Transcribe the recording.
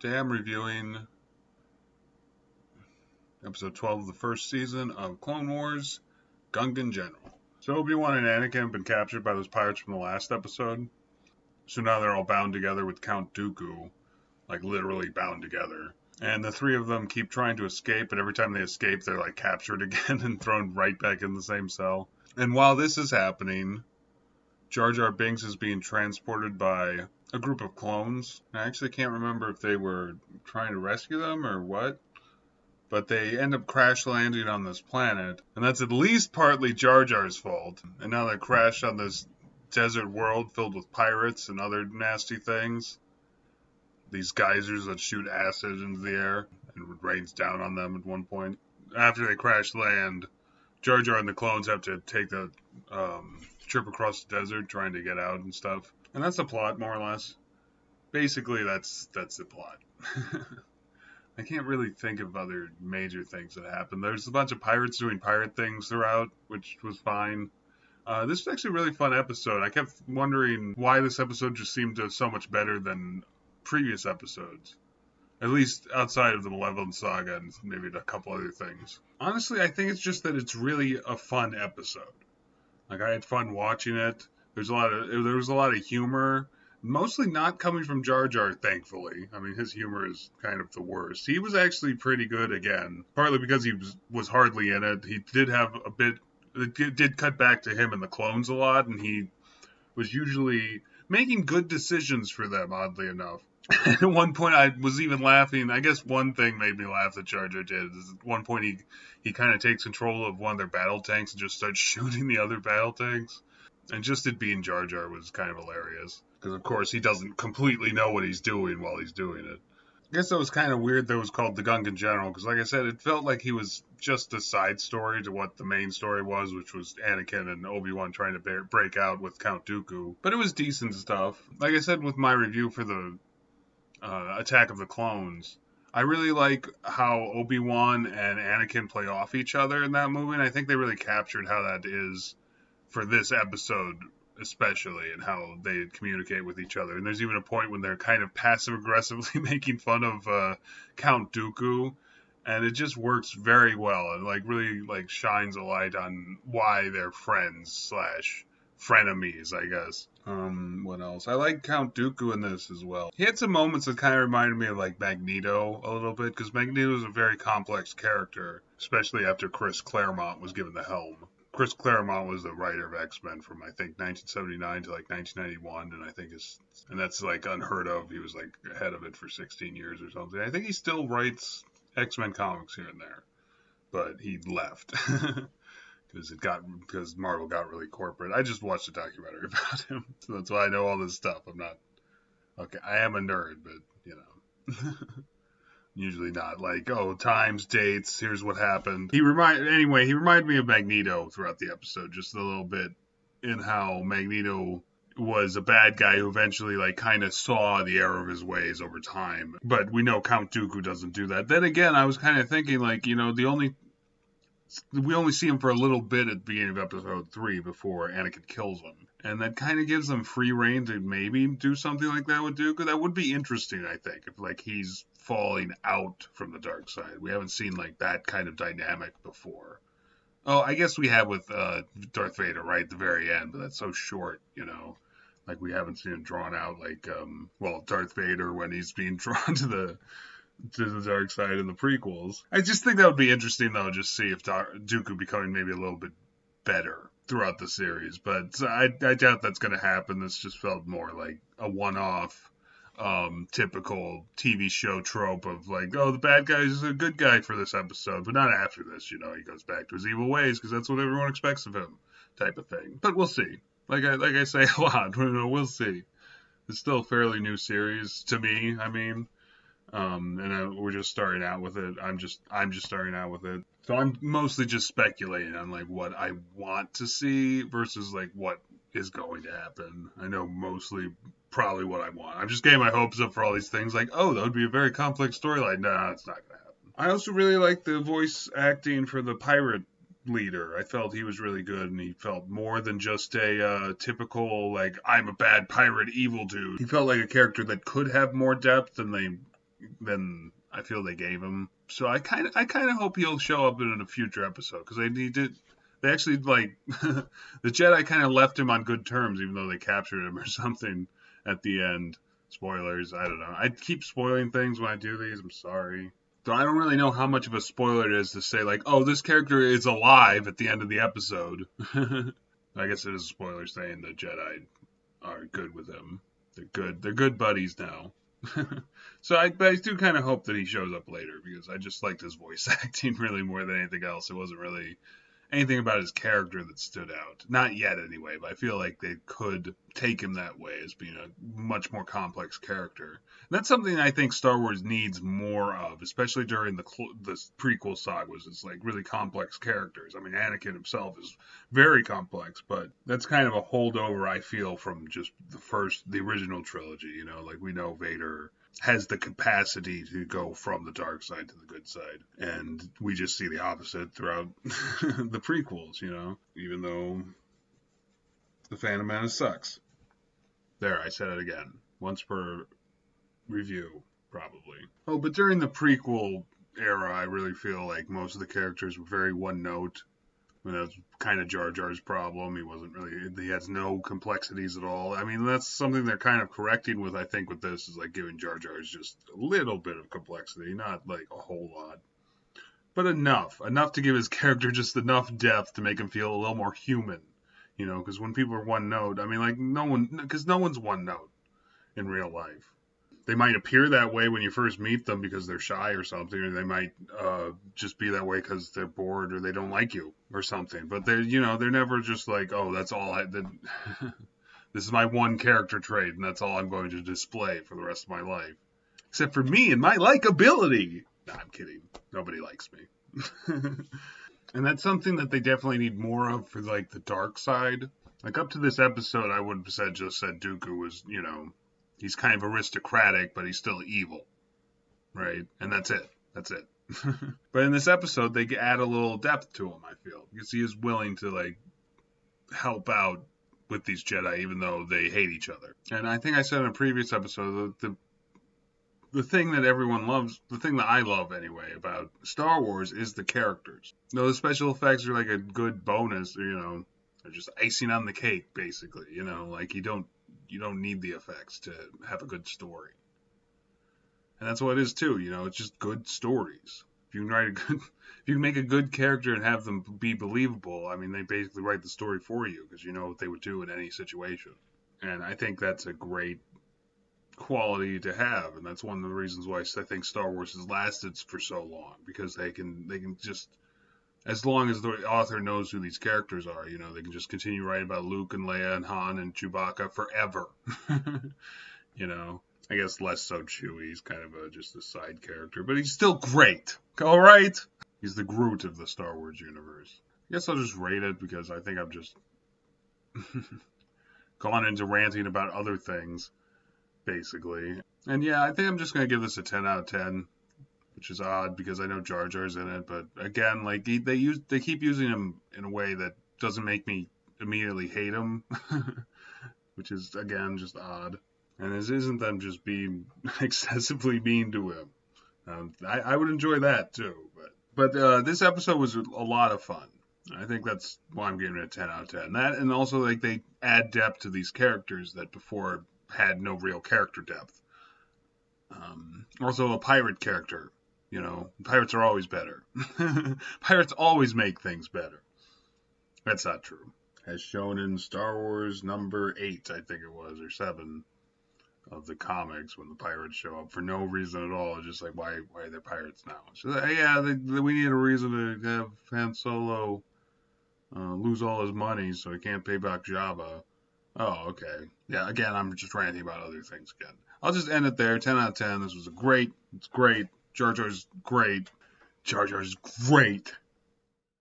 Today I'm reviewing episode 12 of the first season of Clone Wars, Gungan General. So Obi-Wan and Anakin have been captured by those pirates from the last episode. So now they're all bound together with Count Dooku, like literally bound together. And the three of them keep trying to escape, but every time they escape, they're like captured again and thrown right back in the same cell. And while this is happening, Jar Jar Binks is being transported by a group of clones. I actually can't remember if they were trying to rescue them or what, but they end up crash landing on this planet, and that's at least partly Jar Jar's fault. And now they crash on this desert world filled with pirates and other nasty things. These geysers that shoot acid into the air, and it rains down on them at one point. After they crash land, Jar Jar and the clones have to take the trip across the desert trying to get out and stuff. And that's the plot, more or less. Basically, that's the plot. I can't really think of other major things that happened. There's a bunch of pirates doing pirate things throughout, which was fine. This was actually a really fun episode. I kept wondering why this episode just seemed so much better than previous episodes. At least outside of the Malevolent Saga and maybe a couple other things. Honestly, I think it's just that it's really a fun episode. Like, I had fun watching it. There was a lot of humor. Mostly not coming from Jar Jar, thankfully. I mean, his humor is kind of the worst. He was actually pretty good again, partly because he was hardly in it. He did have a bit. It did cut back to him and the clones a lot, and he was usually making good decisions for them, oddly enough. At one point, I was even laughing. I guess one thing made me laugh that Jar Jar did is at one point he kind of takes control of one of their battle tanks and just starts shooting the other battle tanks. And just it being Jar Jar was kind of hilarious. Because, of course, he doesn't completely know what he's doing while he's doing it. I guess that was kind of weird that it was called the Gungan General. Because, like I said, it felt like he was just a side story to what the main story was, which was Anakin and Obi-Wan trying to break out with Count Dooku. But it was decent stuff. Like I said with my review for the Attack of the Clones, I really like how Obi-Wan and Anakin play off each other in that movie. And I think they really captured how that is for this episode especially, and how they communicate with each other. And there's even a point when they're kind of passive aggressively making fun of Count Dooku, and it just works very well and like really like shines a light on why they're friends slash frenemies, I guess. What else? I like Count Dooku in this as well. He had some moments that kind of reminded me of like Magneto a little bit, because Magneto is a very complex character, especially after Chris Claremont was given the helm. Chris Claremont was the writer of X-Men from, I think, 1979 to like 1991, and that's like unheard of. He was like head of it for 16 years or something. I think he still writes X-Men comics here and there, but he left because Marvel got really corporate. I just watched a documentary about him, so that's why I know all this stuff. I'm not okay. I am a nerd, but you know. Usually not like, oh, times, dates, here's what happened. He reminded me of Magneto throughout the episode, just a little bit, in how Magneto was a bad guy who eventually like kind of saw the error of his ways over time. But we know Count Dooku doesn't do that. Then again, I was kind of thinking like, we only see him for a little bit at the beginning of episode 3 before Anakin kills him. And that kind of gives them free reign to maybe do something like that with Dooku. That would be interesting, I think, if like he's falling out from the dark side. We haven't seen like that kind of dynamic before. Oh, I guess we have with Darth Vader right at the very end, but that's so short, Like we haven't seen him drawn out like Darth Vader when he's being drawn to the dark side in the prequels. I just think that would be interesting though, just see if Dooku becoming maybe a little bit better throughout the series, but I doubt that's going to happen. This just felt more like a one-off, typical TV show trope of like, oh, the bad guy is a good guy for this episode, but not after this, he goes back to his evil ways because that's what everyone expects of him, type of thing. But we'll see. Like I say a lot, we'll see. It's still a fairly new series to me, I mean. We're just starting out with it. I'm just starting out with it. So I'm mostly just speculating on like what I want to see versus like what is going to happen. I know mostly probably what I want. I'm just getting my hopes up for all these things like, oh, that would be a very complex storyline. Nah, it's not going to happen. I also really like the voice acting for the pirate leader. I felt he was really good, and he felt more than just a typical like I'm a bad pirate evil dude. He felt like a character that could have more depth, and they than I feel they gave him. So I kind of hope he'll show up in a future episode because they actually like the Jedi kind of left him on good terms, even though they captured him or something at the end. Spoilers, I don't know. I keep spoiling things when I do these. I'm sorry. So I don't really know how much of a spoiler it is to say like, oh, this character is alive at the end of the episode. I guess it is a spoiler saying the Jedi are good with him. They're good. They're good buddies now. But I do kind of hope that he shows up later because I just liked his voice acting really more than anything else. It wasn't really anything about his character that stood out. Not yet, anyway, but I feel like they could take him that way as being a much more complex character. And that's something I think Star Wars needs more of, especially during the prequel sagas. It's like really complex characters. I mean, Anakin himself is very complex, but that's kind of a holdover, I feel, from just the original trilogy. You know, like we know Vader has the capacity to go from the dark side to the good side. And we just see the opposite throughout the prequels, you know, even though The Phantom Menace sucks. There, I said it again. Once per review, probably. Oh, but during the prequel era, I really feel like most of the characters were very one note. I mean, that was kind of Jar Jar's problem. He has no complexities at all. I mean, that's something they're kind of correcting with, I think, with this, is like giving Jar Jar just a little bit of complexity, not like a whole lot, but enough to give his character just enough depth to make him feel a little more human, you know, because when people are one note, I mean, like no one's one note in real life. They might appear that way when you first meet them because they're shy or something, or they might just be that way because they're bored or they don't like you or something. But they're never just like, oh, that's all this is my one character trait and that's all I'm going to display for the rest of my life. Except for me and my likability. Nah, I'm kidding. Nobody likes me. And that's something that they definitely need more of for like the dark side. Like up to this episode, I would have said Dooku was, you know, he's kind of aristocratic, but he's still evil, right? And that's it. But in this episode, they add a little depth to him, I feel, because he is willing to, like, help out with these Jedi, even though they hate each other. And I think I said in a previous episode, the thing that everyone loves, the thing that I love anyway about Star Wars is the characters. No, the special effects are like a good bonus, or, you know, they're just icing on the cake, basically. You know, like you don't need the effects to have a good story. And that's what it is too, you know, it's just good stories. If you can make a good character and have them be believable, I mean, they basically write the story for you because you know what they would do in any situation. And I think that's a great quality to have, and that's one of the reasons why I think Star Wars has lasted for so long, because they can just, as long as the author knows who these characters are, you know, they can just continue writing about Luke and Leia and Han and Chewbacca forever. You know, I guess less so Chewie. He's kind of just a side character, but he's still great. All right? He's the Groot of the Star Wars universe. I guess I'll just rate it because I think I've just gone into ranting about other things, basically. And yeah, I think I'm just going to give this a 10 out of 10. Which is odd because I know Jar Jar's in it, but again, like they keep using him in a way that doesn't make me immediately hate him, which is again just odd. And this isn't them just being excessively mean to him. I would enjoy that too, but this episode was a lot of fun. I think that's why I'm giving it a 10 out of 10. That, and also like they add depth to these characters that before had no real character depth. Also a pirate character. You know, pirates are always better. Pirates always make things better. That's not true. As shown in Star Wars number 8, I think it was, or 7 of the comics, when the pirates show up for no reason at all. It's just like, why are there pirates now? So, yeah, we need a reason to have Han Solo lose all his money so he can't pay back Jabba. Oh, okay. Yeah, again, I'm just ranting about other things again. I'll just end it there. 10 out of 10. This was it's great. Jar Jar's great. Jar Jar's great.